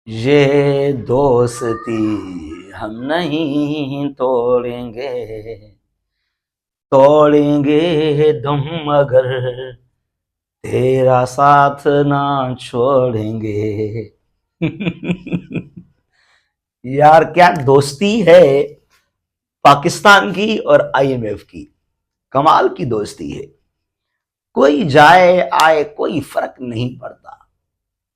ये दोस्ती हम नहीं तोड़ेंगे, तोड़ेंगे तुम मगर तेरा साथ ना छोड़ेंगे। यार क्या दोस्ती है पाकिस्तान की और आईएमएफ की। कमाल की दोस्ती है। कोई जाए आए कोई फर्क नहीं पड़ता।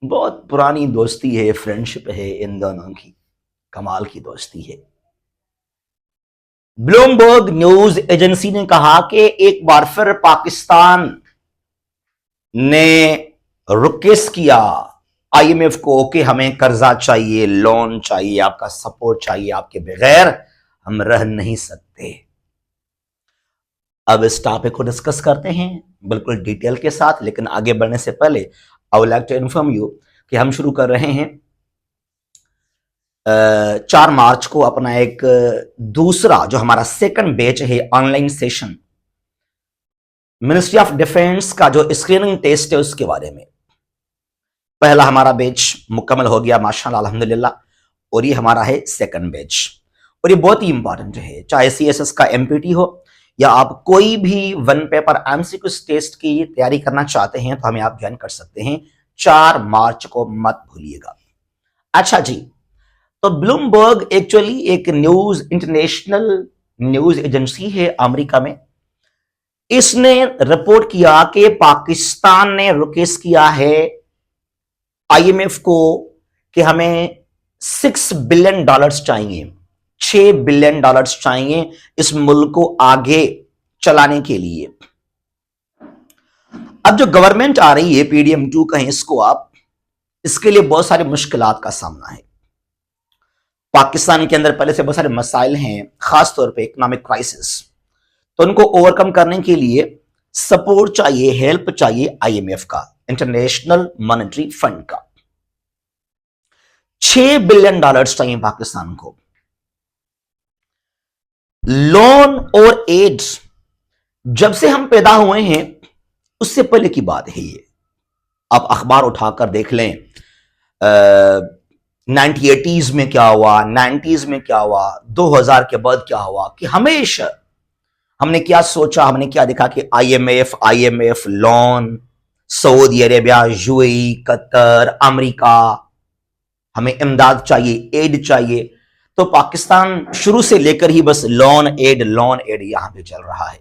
बहुत पुरानी दोस्ती है, फ्रेंडशिप है इन दोनों की। कमाल की दोस्ती है। ब्लूमबर्ग न्यूज एजेंसी ने कहा कि एक बार फिर पाकिस्तान ने रिक्वेस्ट किया आईएमएफ को कि हमें कर्जा चाहिए, लोन चाहिए, आपका सपोर्ट चाहिए, आपके बगैर हम रह नहीं सकते। अब इस टॉपिक को डिस्कस करते हैं बिल्कुल डिटेल के साथ, लेकिन आगे बढ़ने से पहले I would like to inform you कि हम शुरू कर रहे हैं 4 मार्च को अपना एक दूसरा जो हमारा सेकंड बैच है online session, ministry of defence का जो स्क्रीनिंग टेस्ट है उसके बारे में। पहला हमारा बैच मुकम्मल हो गया माशाल्लाह अल्हम्दुलिल्लाह, और ये हमारा है सेकंड बैच, और ये बहुत ही इंपॉर्टेंट है। चाहे सीएसएस का एमपीटी हो या आप कोई भी वन पेपर एमसीक्यू टेस्ट की तैयारी करना चाहते हैं तो हमें आप ज्वाइन कर सकते हैं। 4 मार्च को मत भूलिएगा। अच्छा जी, तो ब्लूमबर्ग एक्चुअली एक न्यूज, इंटरनेशनल न्यूज एजेंसी है अमेरिका में। इसने रिपोर्ट किया कि पाकिस्तान ने रिक्वेस्ट किया है आईएमएफ को कि हमें $6 बिलियन चाहिए, $6 बिलियन चाहिए इस मुल्क को आगे चलाने के लिए। अब जो गवर्नमेंट आ रही है, पीडीएम 2 कहें इसको आप, इसके लिए बहुत सारी मुश्किलात का सामना है। पाकिस्तान के अंदर पहले से बहुत सारे मसाइल हैं, खासतौर पे इकोनॉमिक क्राइसिस, तो उनको ओवरकम करने के लिए सपोर्ट चाहिए, हेल्प चाहिए आईएमएफ का, इंटरनेशनल मॉनेटरी फंड का। $6 बिलियन चाहिए पाकिस्तान को। लोन और एड जब से हम पैदा हुए हैं उससे पहले की बात है ये। आप अखबार उठाकर देख लें, 1980s में क्या हुआ, 90s में क्या हुआ, 2000 के बाद क्या हुआ, कि हमेशा हमने क्या सोचा, हमने क्या देखा कि IMF loan, Saudi Arabia, UAE, Qatar, America, हमें इमदाद चाहिए, एड चाहिए। तो पाकिस्तान शुरू से लेकर ही बस लोन एड यहां पे चल रहा है।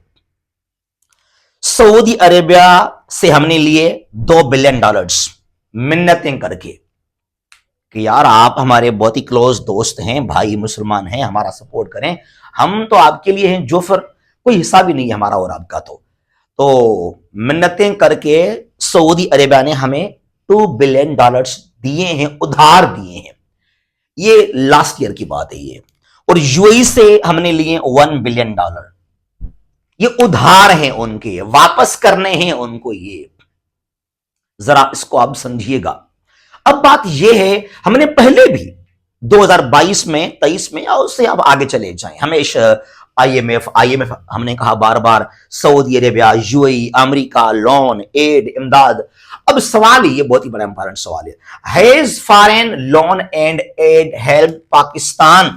सऊदी अरेबिया से हमने लिए $2 बिलियन मिन्नतें करके कि यार आप हमारे बहुत ही क्लोज दोस्त हैं, भाई मुसलमान हैं, हमारा सपोर्ट करें, हम तो आपके लिए हैं, जो फिर कोई हिसाब ही नहीं है हमारा और आपका। तो मिन्नतें करके सऊदी अरेबिया ने हमें $2 बिलियन दिए हैं, उधार दिए हैं। ये लास्ट ईयर की बात है ये। और यूएई से हमने लिए $1 बिलियन, ये उधार हैं उनके, वापस करने हैं उनको। ये जरा इसको आप समझिएगा। अब बात यह है, हमने पहले भी 2022 में, 23 में या उससे अब आगे चले जाएं, हमेशा आईएमएफ हमने कहा बार बार, Saudi Arabia, UAE, America, loan aid, इमदाद। अब सवाल ये बहुत ही बड़ा इंपॉर्टेंट सवाल है, has foreign loan and aid help Pakistan?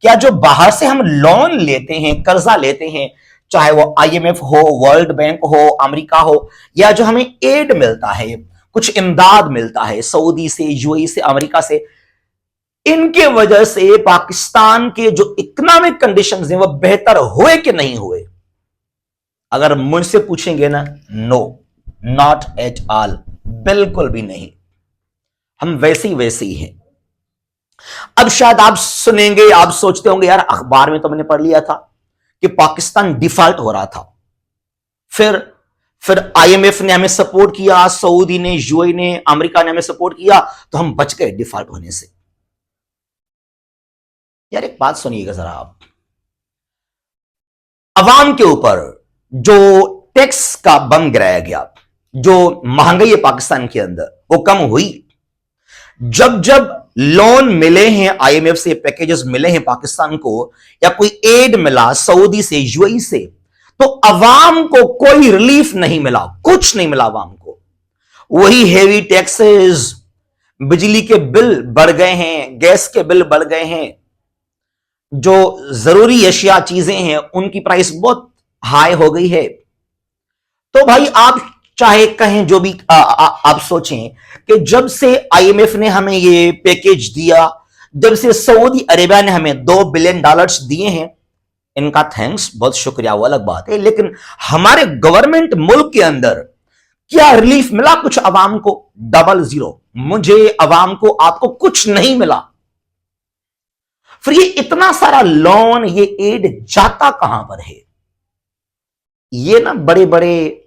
क्या जो बाहर से हम लोन लेते हैं, कर्जा लेते हैं, चाहे वो आईएमएफ हो, वर्ल्ड बैंक हो, अमेरिका हो, या जो हमें एड मिलता है, कुछ इमदाद मिलता है सऊदी से, यूएई से, अमेरिका से, इनके वजह से पाकिस्तान के जो इकोनॉमिक कंडीशंस हैं वो बेहतर हुए कि नहीं हुए? अगर मुझसे पूछेंगे ना, नो, नॉट एट ऑल, बिल्कुल भी नहीं। हम वैसे ही हैं। अब शायद आप सुनेंगे, आप सोचते होंगे यार अखबार में तो मैंने पढ़ लिया था कि पाकिस्तान डिफॉल्ट हो रहा था, फिर आईएमएफ ने हमें सपोर्ट किया, सऊदी ने, यूएई ने, अमेरिका ने हमें सपोर्ट किया, तो हम बच गए डिफॉल्ट होने से। यार एक बात सुनिएगा जरा आप, अवाम के ऊपर जो टैक्स का बम गिराया गया, जो महंगाई है पाकिस्तान के अंदर वो कम हुई। जब जब लोन मिले हैं आईएमएफ से, पैकेजेस मिले हैं पाकिस्तान को, या कोई एड मिला सऊदी से, यूएई से, तो अवाम को कोई रिलीफ नहीं मिला, कुछ नहीं मिला अवाम को। वही हेवी टैक्सेस, बिजली के बिल बढ़ गए हैं, गैस के बिल बढ़ गए हैं, जो जरूरी अशिया चीजें हैं उनकी प्राइस बहुत हाई हो गई है। तो भाई आप चाहे कहें जो भी आप सोचें कि जब से आईएमएफ ने हमें ये पैकेज दिया, जब से सऊदी अरेबिया ने हमें $2 बिलियन दिए हैं, इनका थैंक्स, बहुत शुक्रिया, वो अलग बात है, लेकिन हमारे गवर्नमेंट मुल्क के अंदर क्या रिलीफ मिला कुछ अवाम को? Double zero. मुझे, अवाम को, आपको कुछ नहीं मिला। फिर ये इतना सारा लोन, ये एड जाता कहां पर है? ये ना बड़े बड़े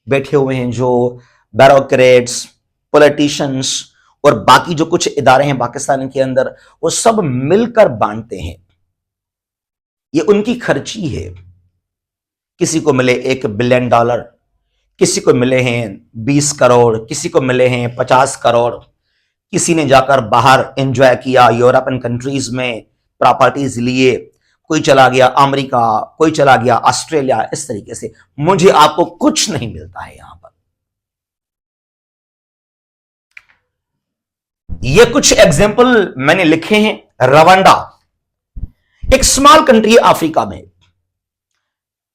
बैठे हुए हैं जो ब्यूरोक्रेट्स, पॉलिटिशियंस और बाकी जो कुछ इदारे हैं पाकिस्तान के अंदर, वो सब मिलकर बांटते हैं। ये उनकी खर्ची है। किसी को मिले $1 बिलियन, किसी को मिले हैं 20 करोड़, किसी को मिले हैं 50 करोड़, किसी ने जाकर बाहर एंजॉय किया, यूरोपियन कंट्रीज में प्रॉपर्टीज लिए, कोई चला गया अमेरिका, कोई चला गया ऑस्ट्रेलिया। इस तरीके से मुझे आपको कुछ नहीं मिलता है यहां पर। ये कुछ एग्जाम्पल मैंने लिखे हैं। रवांडा एक स्मॉल कंट्री अफ्रीका में,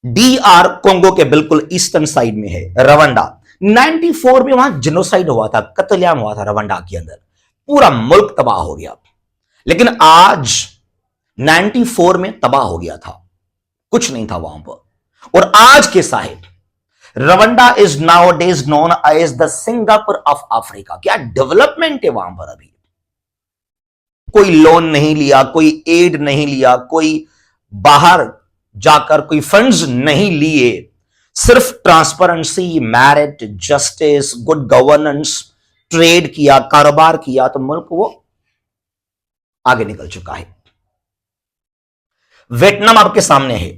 DR कोंगो के बिल्कुल ईस्टर्न साइड में है रवांडा। 94 में वहां जिनोसाइड हुआ था, कत्लेआम हुआ था रवांडा के अंदर, पूरा मुल्क तबाह हो गया। लेकिन आज 94 में तबाह हो गया था, कुछ नहीं था वहां पर। और आज के साहिब, Rwanda is nowadays known as the Singapore of Africa. क्या डेवलपमेंट है वहां पर? अभी कोई लोन नहीं लिया, कोई एड नहीं लिया, कोई बाहर जाकर कोई फंड्स नहीं लिए, सिर्फ transparency, merit, justice, good governance, trade किया, कारोबार किया, तो मुल्क वो आगे निकल चुका है। वियतनाम आपके सामने है।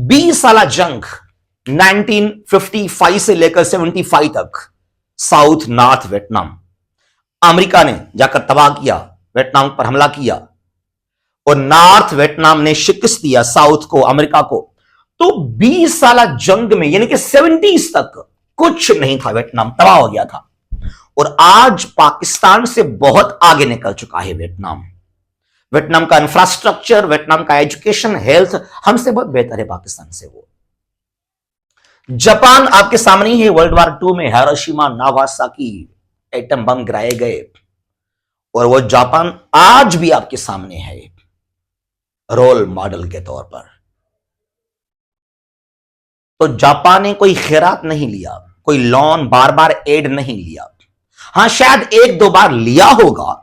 20 साल जंग 1955 से लेकर 75 तक, साउथ नॉर्थ वियतनाम, अमेरिका ने जाकर तबाह किया, वियतनाम पर हमला किया, और नॉर्थ वियतनाम ने शिकस्त दिया साउथ को, अमेरिका को। तो 20 साल जंग में, यानी कि 70s तक कुछ नहीं था, वियतनाम तबाह हो गया था। और आज पाकिस्तान से बहुत आगे निकल चुका है वियतनाम। वियतनाम का इंफ्रास्ट्रक्चर, वियतनाम का एजुकेशन, हेल्थ हमसे बहुत बेहतर है पाकिस्तान से। वो जापान आपके सामने ही है। वर्ल्ड वॉर 2 में हिरोशिमा नागासाकी एटम बम गिराए गए, और वो जापान आज भी आपके सामने है रोल मॉडल के तौर पर। तो जापान ने कोई खैरात नहीं लिया, कोई लोन, बार बार एड नहीं लिया। हां, शायद 1-2 बार लिया होगा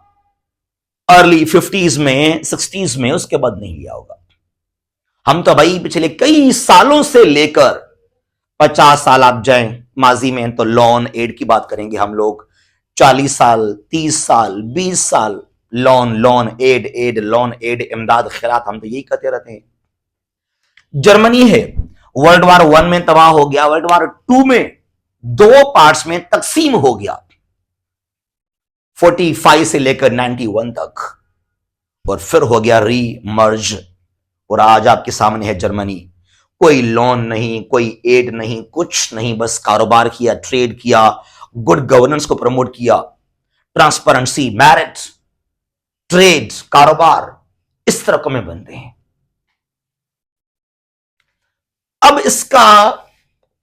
अर्ली 50s में, 60s में, उसके बाद नहीं लिया होगा। हम तो भाई पिछले कई सालों से लेकर 50 साल आप जाएं माजी में, तो लोन एड की बात करेंगे हम लोग। 40 साल, 30 साल, 20 साल loan, loan aid, aid loan aid, इमदाद, खैरात, हम तो यही करते रहते हैं। जर्मनी है, वर्ल्ड वॉर 1 में तबाह हो गया, वर्ल्ड वॉर 2 में 2 पार्ट्स में तकसीम हो गया, 45 से लेकर 91 तक, और फिर हो गया री मर्ज। और आज आपके सामने है जर्मनी। कोई लोन नहीं, कोई एड नहीं, कुछ नहीं, बस कारोबार किया, ट्रेड किया, गुड गवर्नेंस को प्रमोट किया, ट्रांसपेरेंसी, मेरिट, ट्रेड, कारोबार, इस तरह में बनते हैं। अब इसका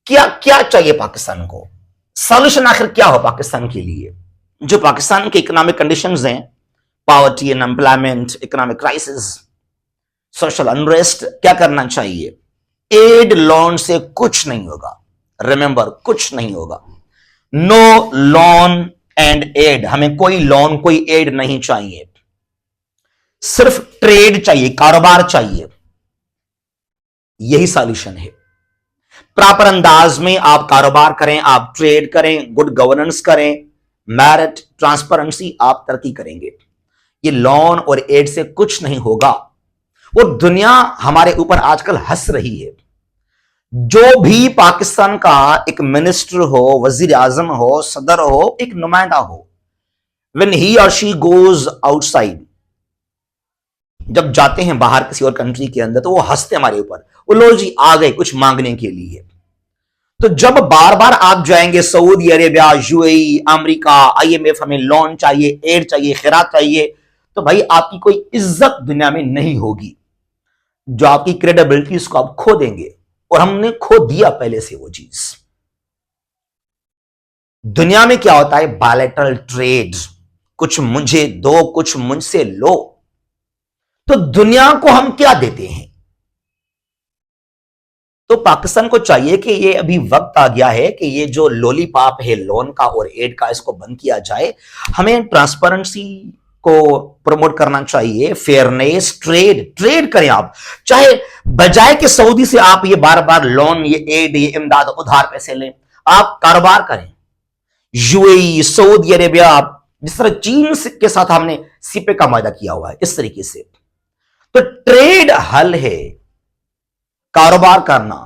क्या क्या चाहिए पाकिस्तान को? सॉल्यूशन आखिर क्या हो पाकिस्तान के लिए? जो पाकिस्तान के इकोनॉमिक कंडीशंस हैं, poverty, unemployment, economic crisis, social unrest, क्या करना चाहिए? एड लोन से कुछ नहीं होगा। रिमेंबर, कुछ नहीं होगा। No loan and aid. हमें कोई लोन, कोई एड नहीं चाहिए, सिर्फ ट्रेड चाहिए, कारोबार चाहिए। यही सॉल्यूशन है। प्रॉपर अंदाज में आप कारोबार करें, आप ट्रेड करें, गुड गवर्नेंस करें, मेरिट, ट्रांसपेरेंसी, आप तरक्की करेंगे। ये लोन और एड से कुछ नहीं होगा। वो दुनिया हमारे ऊपर आजकल हंस रही है। जो भी पाकिस्तान का एक मिनिस्टर हो, वजीर आजम हो, सदर हो, एक नुमाइंदा हो, when he or she goes outside, जब जाते हैं बाहर किसी और कंट्री के अंदर, तो वो हंसते हमारे ऊपर, वो लोग जी आ गए कुछ मांगने के लिए। तो जब बार बार आप जाएंगे Saudi Arabia, UAE, America, IMF हमें लोन चाहिए, एड चाहिए, खैरात चाहिए, तो भाई आपकी कोई इज्जत दुनिया में नहीं होगी। जो आपकी क्रेडिबिलिटी उसको आप खो देंगे, और हमने खो दिया पहले से वो चीज। दुनिया में क्या होता है? बायलैटरल ट्रेड, कुछ मुझे दो, कुछ मुझसे लो। तो दुनिया को हम क्या देते हैं? तो पाकिस्तान को चाहिए कि ये अभी वक्त आ गया है कि ये जो लॉलीपॉप है लोन का और एड का, इसको बंद किया जाए। हमें ट्रांसपेरेंसी को प्रमोट करना चाहिए, फेयरनेस, ट्रेड करें आप। चाहे बजाय कि सऊदी से आप ये बार बार लोन, ये एड, ये इमदाद, उधार पैसे लें, आप कारोबार करें। यूएई, सऊदी अरेबिया, जिस तरह चीन के साथ हमने सीपे का वायदा किया हुआ है, इस तरीके से। तो ट्रेड हल है, कारोबार करना,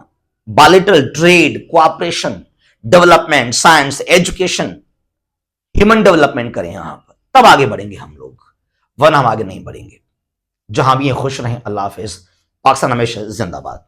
bilateral trade, cooperation, development, science, education, human development करें यहां पर, तब आगे बढ़ेंगे हम लोग, वरना हम आगे नहीं बढ़ेंगे। जहां भी खुश रहें। अल्लाह हाफिज। पाकिस्तान हमेशा जिंदाबाद।